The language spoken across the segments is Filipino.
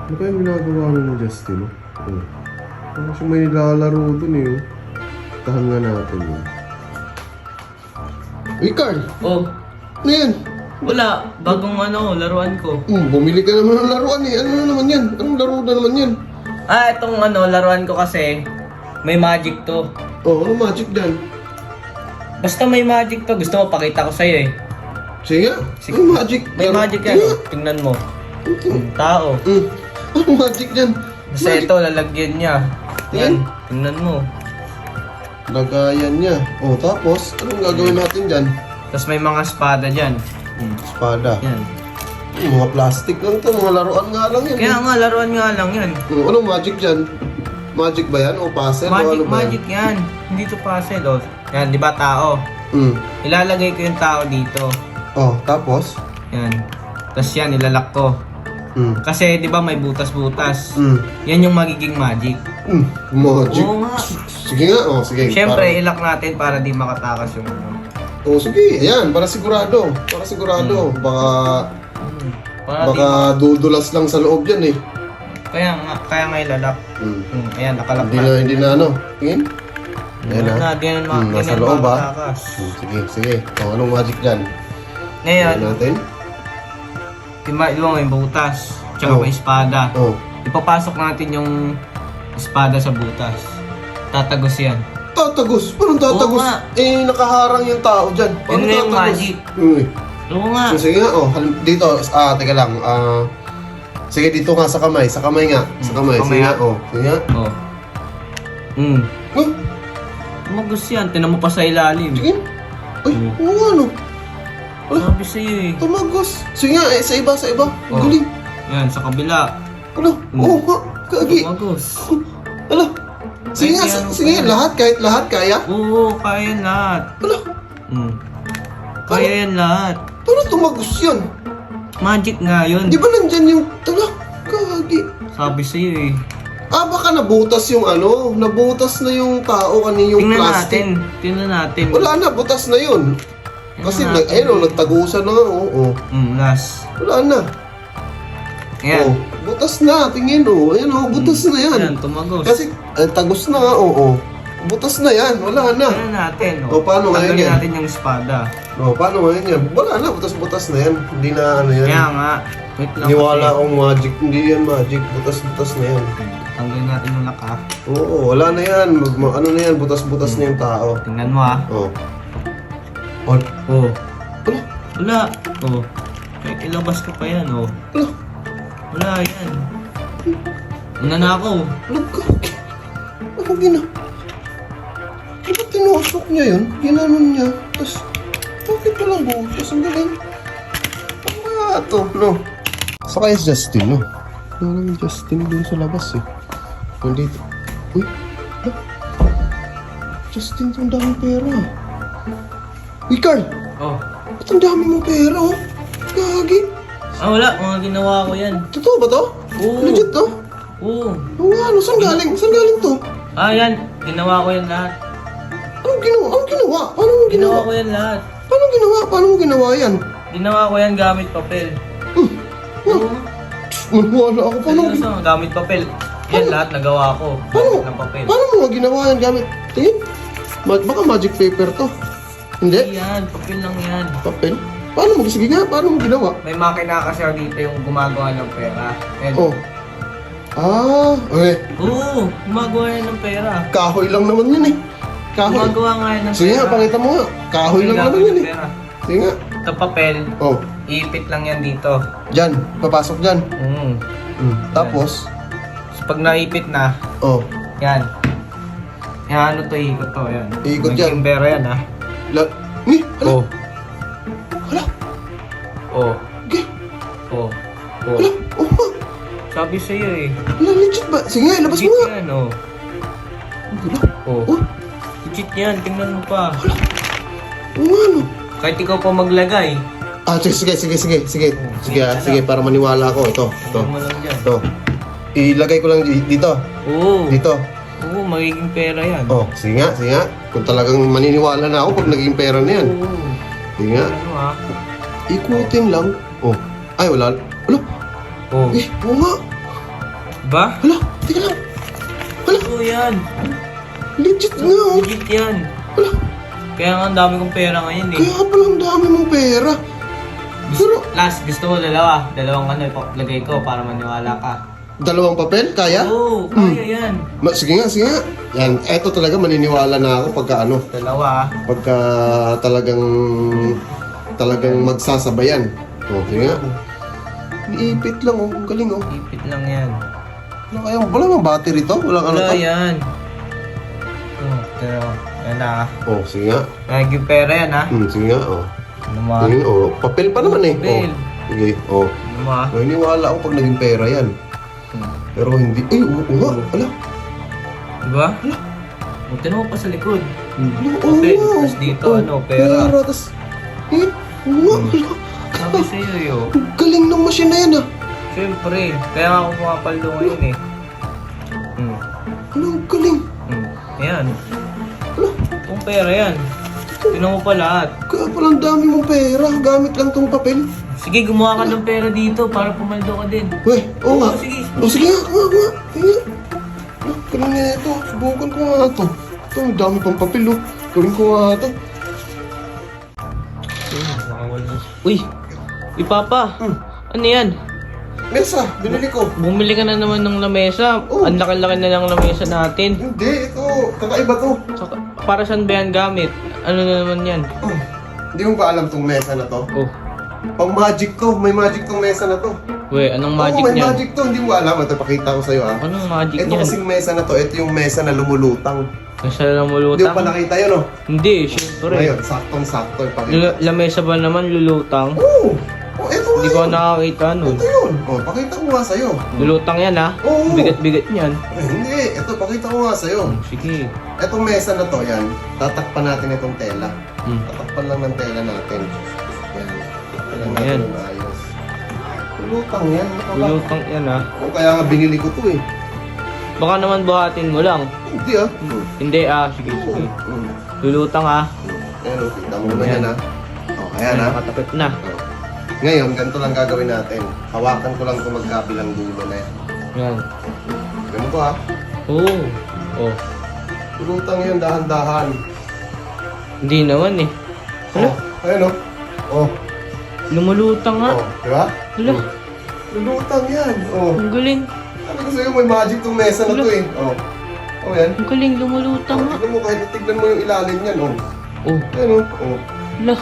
Ano kaya ginagawa ni Justin? Oh. Parang siya may nilalaro dun eh. Tahan nga natin yun. Hey Carl! Oh, Ano yan? wala. Bagong laruan ko. Bumili ka naman ng laruan eh. Ano na naman yan? Anong laro na naman yan? Itong laruan ko kasi, may magic to. Oh, ano magic dyan? Basta may magic to. Gusto mo, pakita ko sa'yo eh. Sige nga. Sige. May magic. May magic yan. Sige nga. Tingnan mo. Tao. Anong magic dyan? Basta ito, lalagyan niya. Yan, tingnan mo. Lagayan niya. Oh, tapos, anong gagawin natin dyan? Tapos may mga espada dyan. Espada. Yan. Mga plastic lang to, mga laruan nga lang yan. Kaya nga, laruan nga lang yan. Anong magic dyan? Magic ba yan? O puzzle? o ano ba Magic yan. Hindi to puzzle, oh. Yan, di ba tao? yan? Ilalagay ko yung tao dito. Oh, tapos? Yan. Tapos yan, ilalak ko. Kasi, di ba, may butas-butas. Yan yung magiging magic. Magic? Oo nga. Sige nga, oh, sige. Siyempre, ilak natin para di makatakas yung Oh, sige, ayan, para sigurado. Para sigurado. Para Baka dudulas lang sa loob yan eh. Kaya nga ilalak. Ayan, nakalak Hindi na ano. Tingin? Ayan na. Di na Nasa loob ah. makatakas. Sige. Oh, anong magic dyan? Ngayon, Ayan natin. may butas. Tsaka Oh. may espada. Oh. Ipapasok natin yung espada sa butas. Tatagos yan. Tatagos? Parang tatagos? Oo nga. Eh, nakaharang yung tao dyan. Yun nga yung magic. Oo nga. So, sige nga, oh, dito, teka lang, sige dito nga sa kamay nga, sa kamay, sige nga, oh, sige nga. Oh. Oh, Tumagos yan. Tinan mo pa sa ilalim. sige. Ay, oo nga, no. Sabi sa'yo eh. Tumagos. Sige nga, sa iba. Ang Oh. galing. Yan, sa kabila. Ano? Oo nga, kagi. Tumagos. Ano? Sige nga, sige nga, kahit lahat, kaya? Oo, kaya yan lahat. Ano? Kaya yan lahat. Paano tumagos yan? Magic nga yun. Di ba nandyan yung, kagi. Sabi sa'yo eh. Baka nabutas yung nabutas na yung tao yung Tingnan plastic. Tingnan natin. Wala na, butas na yun. Kasi, nagtagusan na nga, oo. Last. Wala na. Ayan. Oh, butas na, tingin, ayan, butas na yan. Ayan, tumagos. Kasi, tagos na nga, oo. Butas na yan, wala na. Tingnan natin. Paano ngayon Tanggalin yan? natin yung espada. Paano ngayon yan? Wala na, butas-butas na yan. Hindi na yan. Kaya nga. Wait lang Niwala kasi. akong magic, hindi yan magic, butas-butas na yan. Tanggalin natin yung laka. Oo, wala na yan. Ano na yan, butas-butas na yung tao. Tingnan mo ah. Oh. Oh. Wala. Wala. Oh. Kahit ilabas ko pa yan oh. Wala. Wala yan. Una na ako. Ano Di ba tinusok niya yun? Ginanon niya. Tapos, bakit walang butas? Ang galing. Ano kaya ito? No? Sa kaya si Justin, no? Wala naman Justin dun sa labas, eh. Nandito. Uy, ano? Justin, ang daming pera. Uy, Carl! Oh. Ba't ang dami mong pera, oh? Gagi. Wala. Mga ginawa ko yan. Totoo ba to? Oo. Legit to? Oo. Oo nga, ano? Saan galing? Saan galing to? Yan. Ginawa ko yan lahat. Anong ginawa? Anong ginawa? Paano mo ginawa? Ginawa ko yan lahat. Paano ginawa? Paano mo ginawa yan? Ginawa ko yan gamit papel. Maniwala ako. Paano mo Seryoso, gamit papel. Yan lahat nagawa ko. Paano? Gamit ng papel. Paano mo nga ginawa yan gamit? Tingin? Baka magic paper to. Hindi? Yan, papel lang yan. Papel? Paano mo? Sige nga, paano mo ginawa? May makina kasi dito yung gumagawa ng pera. And, Oh. Oo, gumagawa yan ng pera. Kahoy lang naman yun eh. Kahoy. Gumagawa nga yan ng pera. Sige nga, pakita mo nga. Kahoy lang naman yun eh. Pera. Sige nga. Ito papel, Oh, iipit lang yan dito. dyan. Papasok dyan. Tapos, So, pag naipit na, oh, yan. Yan, ano to, ikot to, yan. Ikot yan. Magiging pera yan, ha? hala. Oh. Hala. Oh. Okay. Oh. Hala. Oh. Oh, ha. Sabi sa'yo eh. Hala, legit ba? Sige nga, ilabas mo Legit nga. yan, oh. Hala. Oh. Oh, Legit yan, tingnan mo pa. oo nga no. Kahit ikaw pa maglagay. Sige, sige, para maniwala ako. Ito. Tingnan mo lang dyan. Ito. Ilagay ko lang dito. Oo. Dito. Oo, magiging pera yan. Oh, sige nga. Kung talagang maniniwala na ako pag naging pera na yan. Oo. Sige nga. Ano ha? Ikutin lang. Oh. Ay, wala. Wala. Oh. Oo nga. Diba? Hala, teka lang. Hala, Oo yan. legit nga oh. Legit yan. Hala, Kaya nga ang dami kong pera ngayon eh. kaya pala ang dami mong pera. Pero, Last, gusto ko dalawa. Dalawang ano, lagay ko para maniwala ka. dalawang papel, kaya? Oo, kaya yan. Sige nga, sige nga. Yan, eto talaga maniniwala na ako pagka ano, Dalawa. pagka talagang magsasabayan. Oh, sige nga. Iipit lang oh, ang galing oh. Ipit lang yan. Wala bang battery to? Walang ano Wala to? yan. Pero, yan na. Oh, sige nga. Naging pera yan ha. Sige nga oh. Ano ma? Tingin, oh, papel pa naman eh. Papel. Oh, sige, oh. Ano ma? Maniniwala ako pag naging pera yan. Pero hindi, ay, oo nga, ala. Diba? Buti mo pa sa likod. Oo Papel. nga. Tapos dito, Oh, ano, pera. tas, oo nga, ala. Sabi sa'yo yo. Ang galing ng machine na yan ah. Siyempre. Kaya nga ako pumapaldo ngayon eh. Ano, ang galing. Ayan. Ala, Kung pera yan. Tinan mo pa lahat. kaya pala ang dami mong pera. Gamit lang tong papel. Sige, gumawa ka ng pera dito para pumaldo ka din. Weh, oo nga. sige. O sige nga, nga. Sige. Ah, galing nga ito. Subukan ko nga ito. Ito, ang dami pang papel oh. Galing ko nga ito. Uy! Uy, Papa! Ano yan? Mesa, binili ko. Bumili ka na naman ng lamesa. Oh. Ang laki-laki na ng lamesa natin. Hindi, ito. Kakaiba to. Saka, para saan ba yan gamit? Ano na naman yan? Oh, hindi mo ba alam tong mesa na to? Oh. Pang magic to. May magic tong mesa na to. Uy, anong magic Oo, may niyan? magic to. Hindi mo alam. Ito, pakita ko sa'yo ah. Anong magic Ito niyan? kasing mesa na to. Ito yung mesa na lumulutang. Nasa lang Hindi mo pa mulutang? nakita yun oh. Hindi, syempre. Ngayon, saktong-sakto. Pakita. Lamesa ba naman lulutang? Oo. Oh, ito nga Hindi ko yun. nakakita nun. Ito yun. Oh, pakita ko nga sa'yo. Lulutang yan ha? Oo. Bigat-bigat niyan. Hindi. Ito, pakita ko nga sa'yo. Sige. Itong mesa na to, yan. Tatakpan natin itong tela. Hmm. Tatakpan lang ng tela natin. Yan. Tatakpan lang Ayan. natin ng ayos. Lutang yan. Lulutang yan ha? O kaya nga binili ko to eh. Baka naman buhatin mo lang. Hindi ah. Hindi sige. Lulutang ha? Ayan o, kita mo naman yan ah. O, ayan ah. Nakatapit na. Ngayon, ganito lang gagawin natin. Hawakan ko lang itong magkabilang dulo na yan. Yan. Ganito ah. Oo. Oh. Lutang yan, dahan-dahan. Hindi naman eh. Hala? Ayan o. Oh. Lumulutang nga. Oh, di ba? Hala. Lutang yan. Oh. Ang galing. Sabi ko sa'yo, may magic tong mesa na to eh. Oh. Oh, yan. Ang galing. Lumulutang nga. Tignan mo, kahit tignan mo yung ilalim yan. Oh. Oh. Ayan o. Oh. Hala.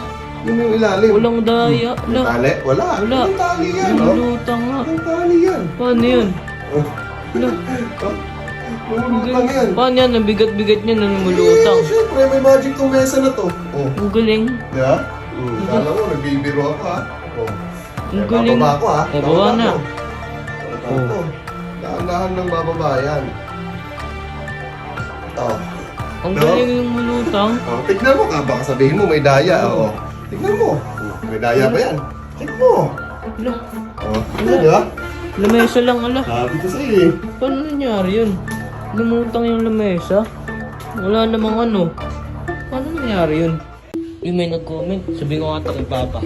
Yun yung ilalim. Walang daya. Hala. Tali? Wala. Wala. Walang tali yan. Oh. Lumulutang nga. Walang tali yan. Paano yun? Oh. Hala. Oh. Lumulutang yan. Paano yan? Ang bigat-bigat niya na lumulutang. Eh, syempre, may magic tong mesa na to. Oh. Ang galing. Di ba? Kala mo, nagbibiro ako ha. Oh. Ang galing. Bababa ko ha. Oh, baba na. Bababa ko. Dahan-dahan ng bababa yan. Oh. Ang No? galing lumulutang. Oh, tignan mo ka. Baka sabihin mo may daya. Oh. Tignan mo. May daya ba yan? Tignan mo. Hala. Oh. Tignan, di ba? Lamesa lang, ala. Sabi ko sa'yo eh. Paano nangyari yun? Lumutang yung lamesa? Wala namang ano. Paano nangyari yun? Yung may nag-comment, sabi ko nga kay Papa.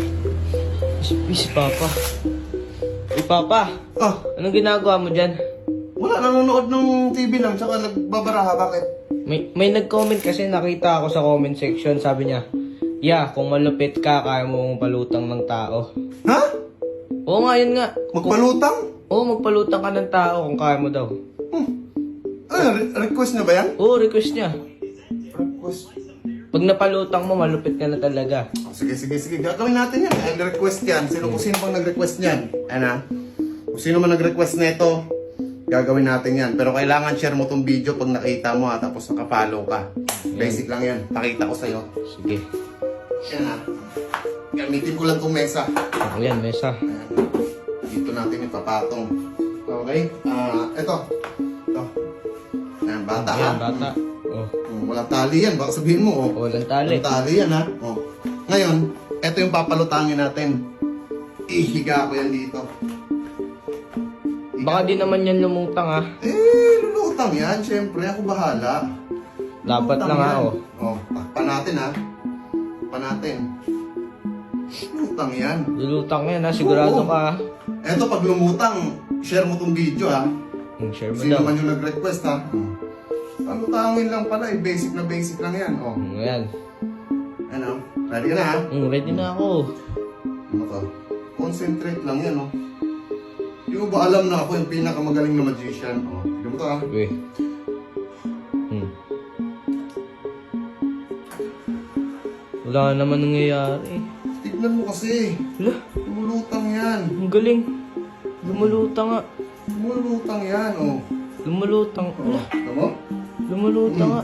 Si Papa. Papa, Ah, anong ginagawa mo dyan? wala. Nanonood ng TV lang. Tsaka nagbabaraha. Bakit? May nag-comment kasi nakita ako sa comment section, sabi niya, yeah, kung malupit ka, kaya mo palutang ng tao. Ha? Oo nga, yun nga. Magpalutang? Oo, magpalutang ka ng tao kung kaya mo daw. Ano, request na ba yan? Oo, request niya. Request. Pag napalutang mo, malupit ka na talaga. Oh, sige. Gagawin natin yan. Nag-request yan. Kung sino bang nag-request yan? Ano? Kung sino man nag-request na ito, gagawin natin yan. Pero kailangan share mo tong video pag nakita mo ha, tapos nakafollow ka. Basic lang yan. Pakita ko sa'yo. Sige. Yan ha. Gamitin ko lang tong mesa. Ako yan, mesa. Ayan. Dito natin ipapatong. Okay? Ito. Ayan, bata ha. Ayan, bata. Oh. Walang tali yan. Baka sabihin mo. Oh. Walang tali. Walang tali yan ha. Oh. Ngayon, ito yung papalutangin natin. Ihiga ko yan dito. Baka di naman yan lumutang ha. Lulutang yan. Siyempre, ako bahala. Dapat Lulutang lang ha, yan. oh. Oh, takpan natin ha. Takpan natin. Lulutang yan. Lulutang yan ha, sigurado Oo. ka ha. Eto, pag lumutang, share mo tong video ha. Share mo Sino daw. man yung nag-request ha? Ang utangin lang pala, basic na basic lang yan. Ayan. Ano? Ready ka na ha? Ready na ako. Ano to? Concentrate lang yan, Di mo ba alam na ako yung pinakamagaling na magician? Tignan mo to, ha? Okay. Wala naman nangyayari. Tignan mo kasi. Hala, Lumulutang yan. ang galing. Lumulutang nga. Lumulutang yan, Lumulutang. Hala, Tignan mo? lumulutang nga.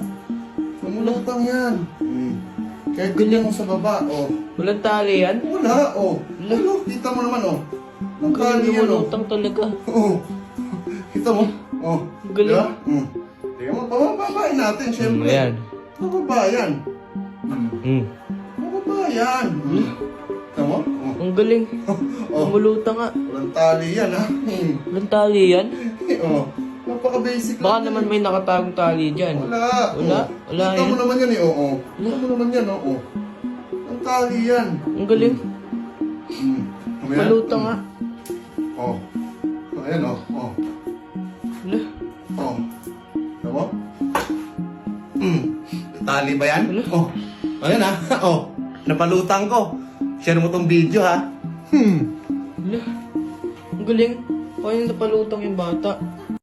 Lumulutang yan. Kahit tignan mo sa baba, Walang tali yan? Wala, Ano? Kita mo naman, Ang tali yan, Lumulutang talaga. Kita mo? Galing. Diba? Tignan mo, pababain natin, syempre. Ayan. Pababayan. Pababayan. Tignan mo? Ang galing. Lumulutang nga. Walang tali yan, ha? Walang tali yan? Napaka-basic lang. Baka naman may nakatagong tali dyan. Wala. Wala? Wala Kita mo yan? naman yan, Kita mo naman yan, Ang tali yan. Ang galing. Malutang nga. Ayan, Hala. Tignan mo? Tali ba yan? Wala. Ayan, ha? Napalutang ko. Share mo tong video, ha? Hala. Ang galing. Kaya napalutang yung bata.